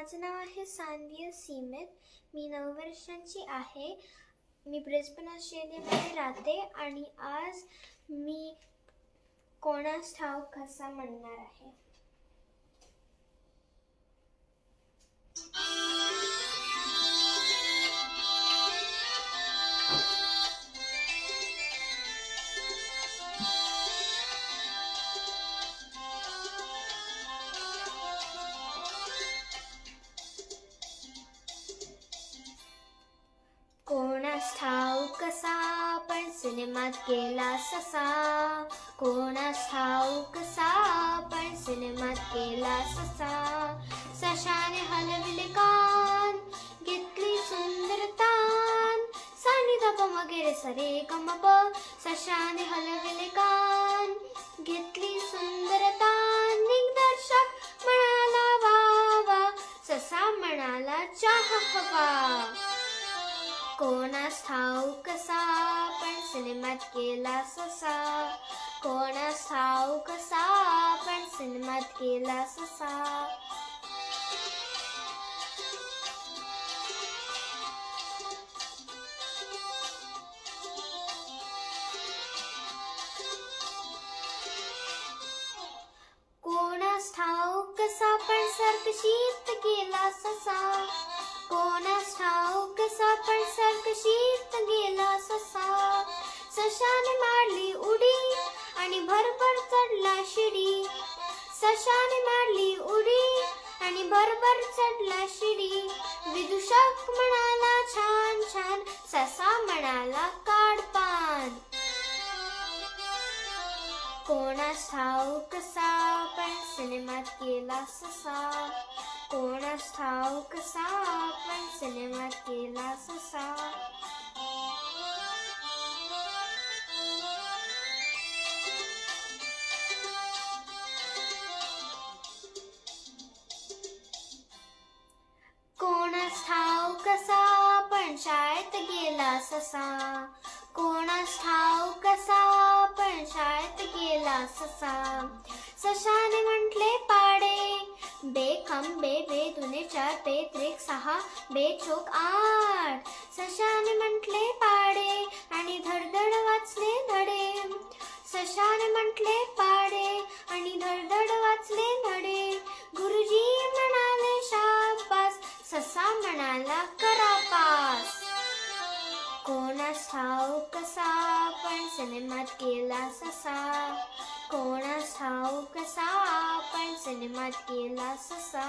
माझं नाव आहे सान्वी सीमित. मी 9 वर्षांची आहे. मी ब्रिस्बन ऑस्ट्रेलियामध्ये राहते आणि आज मी कोणास ठाऊक कसा म्हणणार आहे. कोणास ठाऊक कसा पण सिनेमात गेला ससा. कोणास ठाऊक कसा पण सिनेमात गेला ससा. सशाने हलविले कान, घेतली सुंदर तान. सानी धप वगैरे सरे गमप. सशाने हलविले कान, घेतली सुंदर तान. दिग्दर्शक म्हणाला वा वा, ससा म्हणाला चहा हवा. कोणास ठाऊक कसा पण सिनेमात गेला ससा. कोणास ठाऊक कसा पण सिनेमात गेला ससा. कोणास ठाऊक कसा पण सर्कशीत गेला ससा. कोणास ठाऊक कसा पण सर्कशीत गेला ससा. सशाने मारली उडी आणि भरभर चढला शिडी. सशाने मारली उडी आणि भरभर चढला शिडी. विदूषक म्हणाला छान छान, ससा म्हणाला काढ पान. कोणास ठाऊक कसा पण सिनेमात गेला ससा. कोणास ठाऊक कसा पण सिनेमात गेला ससा. कोणास ठाऊक कसा पण शाळेत गेला ससा. कोणास ठाऊक कसा पण शाळेत गेला ससा. सशाने म्हटले पाडे, बे खंबे बे दुने 4 बे त्रिक 6 बे चोक 8. सशाने म्हटले पाडे आणि धडधड वाचले धडे. सशाने म्हटले पाडे आणि धडधड वाचले धडे. गुरुजी म्हणाले शाबास, ससा म्हणाला करा पास. कोणास ठाऊक कसा पण सिनेमात गेला ससा. कोणास ठाऊक कसा पण सिनेमात गेला ससा.